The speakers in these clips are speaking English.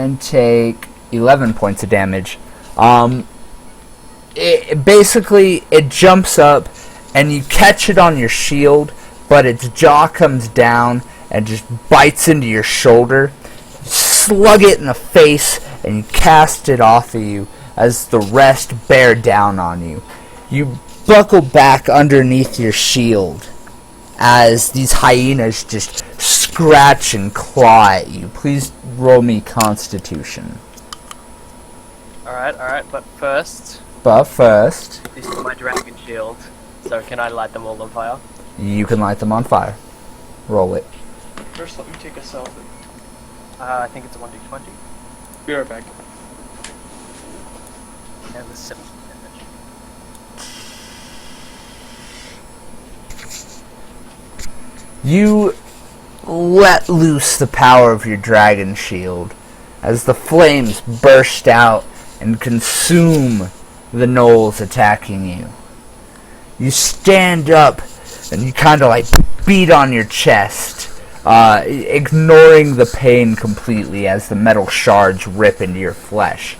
and take 11 points of damage. It jumps up, and you catch it on your shield, but its jaw comes down and just bites into your shoulder. Slug it in the face, and you cast it off of you as the rest bear down on you. You buckle back underneath your shield as these hyenas just scratch and claw at you. Please roll me Constitution. Alright, but first, this is my dragon shield. So can I light them all on fire? you can light them on fire. Roll it. First, let me take a selfie. I think it's a 1d20. Be right back. And the 7 damage. You let loose the power of your dragon shield as the flames burst out and consume the gnolls attacking you. You stand up and you kind of like beat on your chest, ignoring the pain completely as the metal shards rip into your flesh.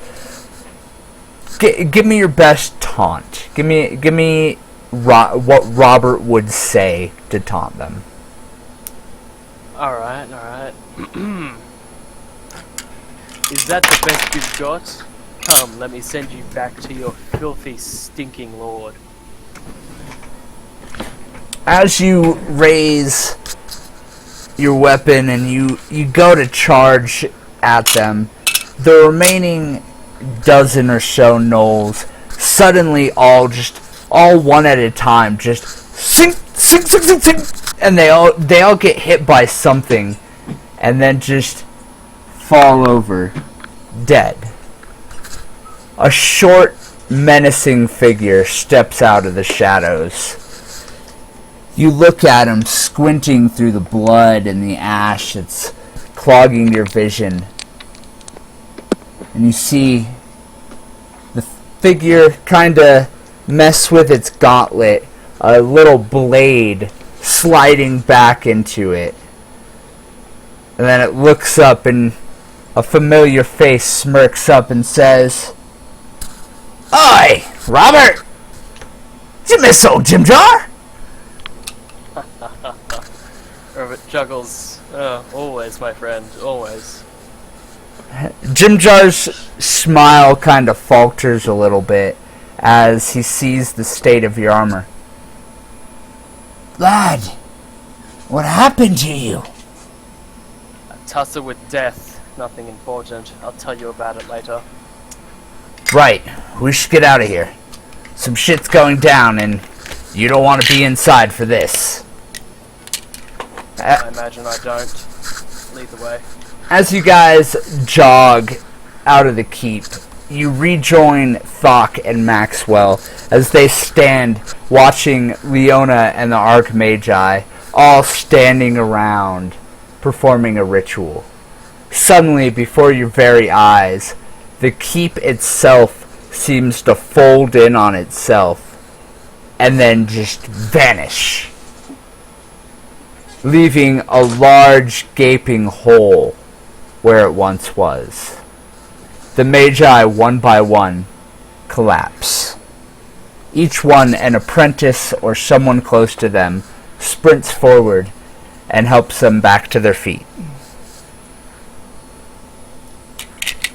Give me your best taunt. Give me what Robert would say to taunt them. Alright. Is that the best you've got? Come, let me send you back to your filthy, stinking lord. As you raise your weapon and you go to charge at them, the remaining dozen or so gnolls suddenly all one at a time just sink, and they all get hit by something and then just fall over dead. A short, menacing figure steps out of the shadows. You look at him, squinting through the blood and the ash that's clogging your vision. And you see the figure kind of mess with its gauntlet, a little blade sliding back into it. And then it looks up and a familiar face smirks up and says, "Oi, Robert! Did you miss old Jim Jar?" Robert chuckles. Always, my friend, always. Jim Jar's smile kind of falters a little bit as he sees the state of your armor. "Lad, what happened to you?" A tussle with death. Nothing important. I'll tell you about it later. "Right, we should get out of here. Some shit's going down and you don't want to be inside for this." I imagine I don't. Lead the way. As you guys jog out of the keep, you rejoin Thok and Maxwell as they stand watching Leona and the Archmagi all standing around performing a ritual. Suddenly, before your very eyes, the keep itself seems to fold in on itself and then just vanish, leaving a large gaping hole where it once was. The Magi, one by one, collapse. Each one, an apprentice or someone close to them, sprints forward and helps them back to their feet.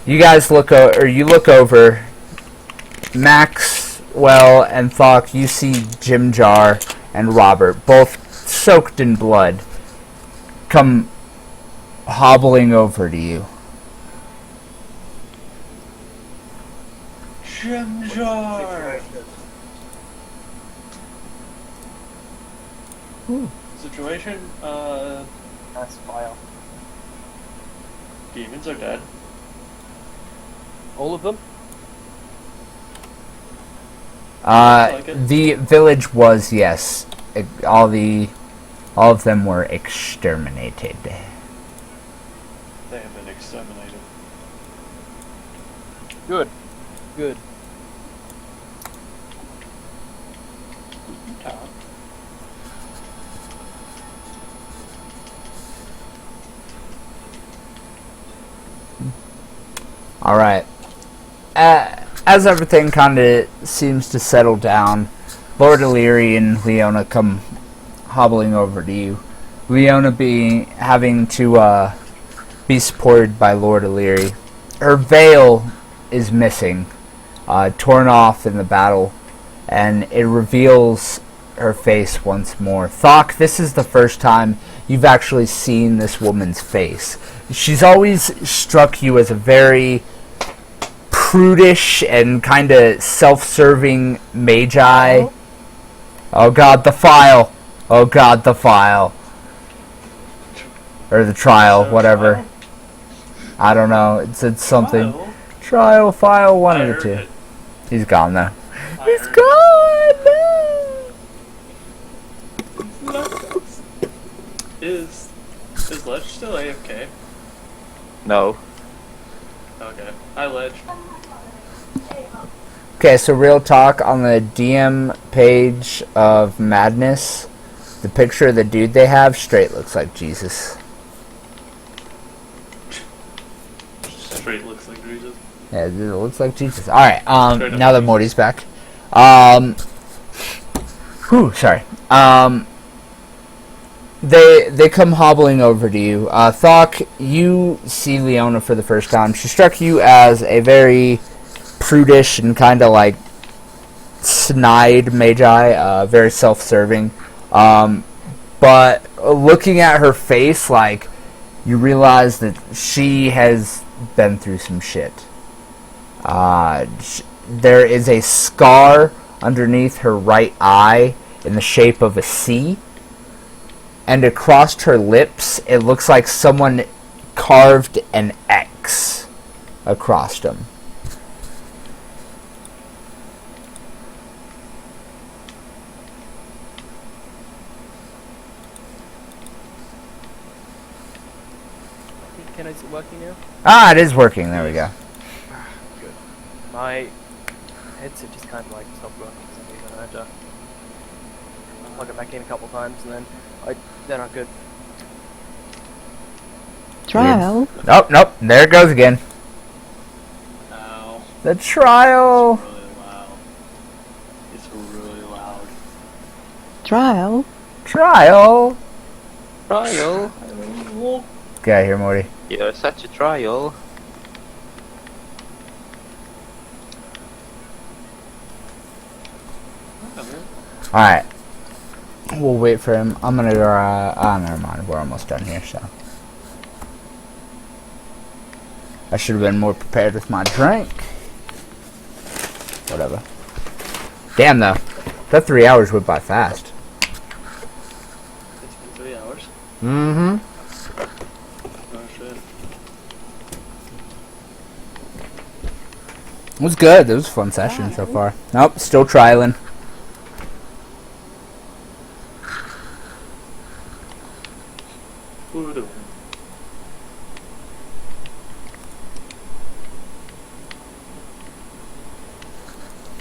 You guys look over. Maxwell and Thok, you see Jim Jar and Robert, both soaked in blood, come hobbling over to you. Jim Jar! Situation, That's fire. demons are dead. All of them? The village was, yes. All of them were exterminated. They have been exterminated. Good. Town. Alright. As everything kind of seems to settle down, Lord Illyri and Leona come hobbling over to you. Leona having to be supported by Lord Illyri. Her veil is missing, torn off in the battle, and it reveals her face once more. Thok, this is the first time you've actually seen this woman's face. She's always struck you as a very prudish and kind of self-serving magi. Oh god, the file. Oh god, the file. Or the trial, whatever. Trial? I don't know. It said something. Trial? Trial, file, one I of the heard two. it. He's gone though. I He's heard gone! it. Is Ledge still AFK? No. Okay. Hi, Ledge. Okay, so real talk, on the DM page of Madness, the picture of the dude they have straight looks like Jesus. Straight looks like Jesus. Yeah, it looks like Jesus. Alright, Straight up now that Jesus. Morty's back. Sorry. They come hobbling over to you. Thok, you see Leona for the first time. She struck you as a very prudish and kind of like snide magi, very self-serving. But looking at her face, like, you realize that she has been through some shit. There is a scar underneath her right eye in the shape of a C. And across her lips, it looks like someone carved an X across them. Can I see it working now? Ah, it is working. There we go. Good. My headset just kind of like stopped working for some reason. I had to plug it back in a couple times and then I could. Trial? Nope, nope. There it goes again. Ow. The trial. It's really loud. It's really loud. Trial? Trial. Trial? Get out of here, Morty. You're such a trial. Alright. We'll wait for him. I'm gonna go, never mind. We're almost done here, so. I should have been more prepared with my drink. Whatever. Damn, though. That 3 hours went by fast. It's been 3 hours. Mm-hmm. Oh shit. It was good. It was a fun session so far. Nope, still trialing. Voodoo.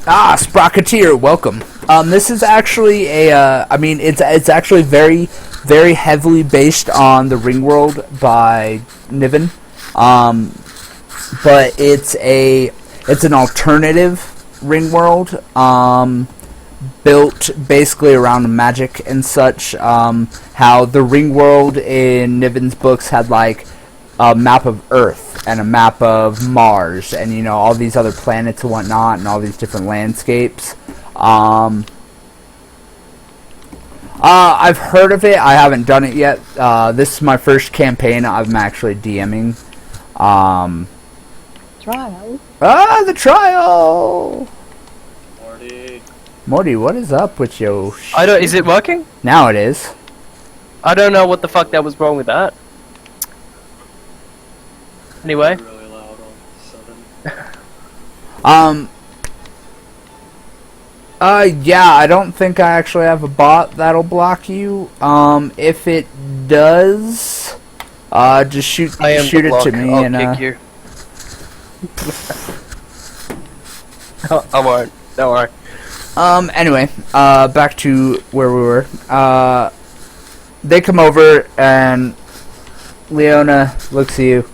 Ah, Sprocketeer, welcome. This is actually a, I mean, it's actually very, very heavily based on the Ring World by Niven. But it's an alternative Ring World, built basically around magic and such. How the Ring World in Niven's books had like a map of Earth and a map of Mars and, you know, all these other planets and whatnot and all these different landscapes. I've heard of it. I haven't done it yet. This is my first campaign I'm actually DMing. Trial? The trial! Morty. Morty, what is up with you? I don't. Is it working? Now it is. I don't know what the fuck that was wrong with that. Anyway, Really loud all of a sudden. Yeah, I don't think I actually have a bot that'll block you. If it does, just shoot I am it the to block. me I'll and kick you. I won't. Don't worry. Anyway, back to where we were. They come over and Leona looks at you.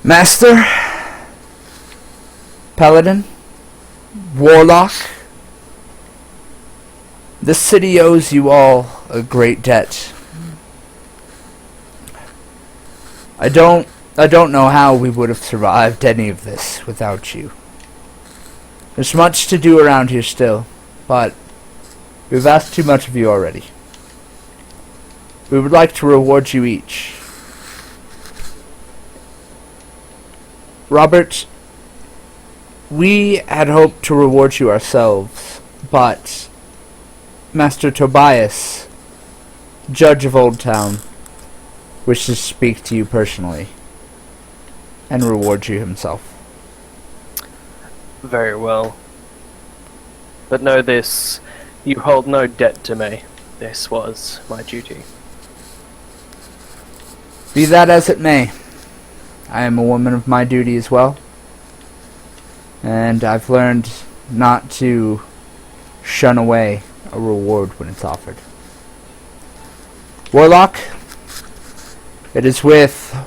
Master, Paladin, Warlock, this city owes you all a great debt. I don't know how we would have survived any of this without you. There's much to do around here still, but we've asked too much of you already. We would like to reward you each. Robert, we had hoped to reward you ourselves, but Master Tobias, Judge of Old Town, wishes to speak to you personally and reward you himself. Very well. But know this, you hold no debt to me. This was my duty. Be that as it may, I am a woman of my duty as well, and I've learned not to shun away a reward when it's offered. Warlock, it is with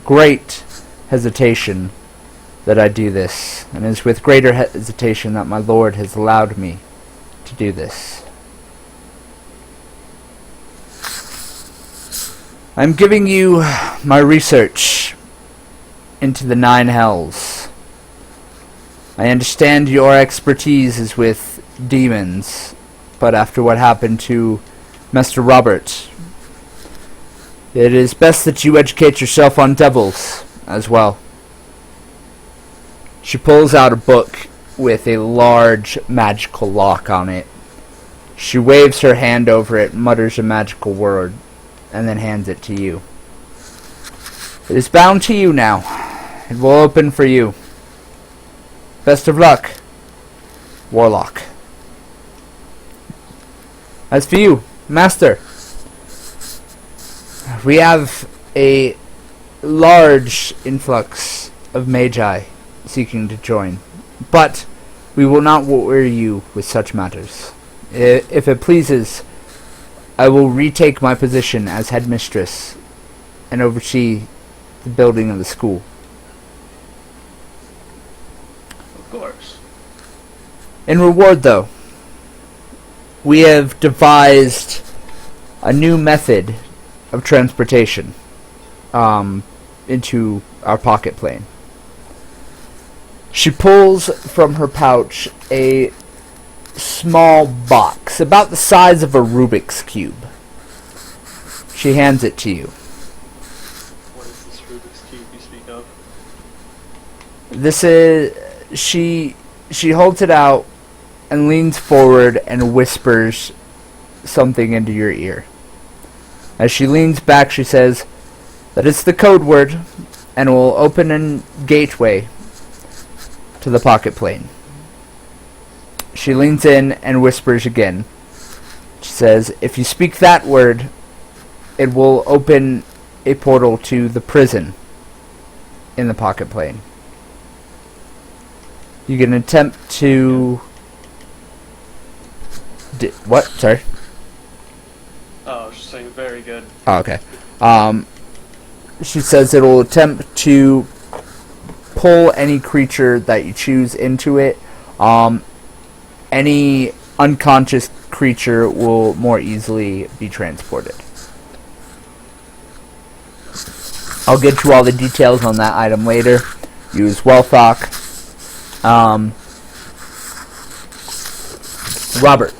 great hesitation that I do this, and it is with greater hesitation that my lord has allowed me to do this. I'm giving you my research into the Nine Hells. I understand your expertise is with demons, but after what happened to Master Robert, it is best that you educate yourself on devils as well. She pulls out a book with a large magical lock on it. She waves her hand over it, mutters a magical word, and then hands it to you. It is bound to you now. It will open for you. Best of luck, Warlock. As for you, Master, we have a large influx of magi seeking to join, but we will not worry you with such matters. If it pleases, I will retake my position as headmistress and oversee the building of the school. Of course. In reward, though, we have devised a new method of transportation into our pocket plane. She pulls from her pouch a small box, about the size of a Rubik's Cube. She hands it to you. What is this Rubik's Cube you speak of? This is... She holds it out and leans forward and whispers something into your ear. As she leans back, she says that it's the code word and will open a gateway to the pocket plane. She leans in and whispers again. She says, if you speak that word, it will open a portal to the prison in the pocket plane. You can attempt to... what? Sorry? Oh, I was just saying, very good. Oh, okay. She says it will attempt to pull any creature that you choose into it. Any unconscious creature will more easily be transported. I'll get to all the details on that item later. Use Welthok. Robert.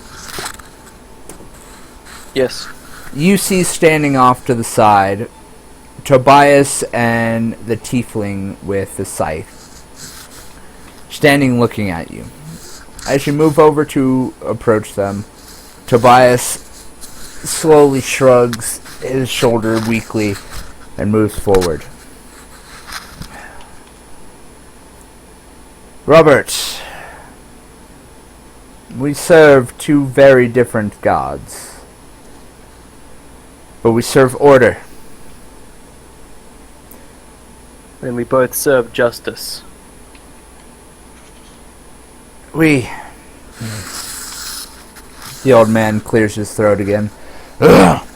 Yes. You see standing off to the side Tobias and the tiefling with the scythe, standing looking at you. As you move over to approach them, Tobias slowly shrugs his shoulder weakly and moves forward. Robert, we serve two very different gods, but we serve order. And we both serve justice. The old man clears his throat again. Ugh.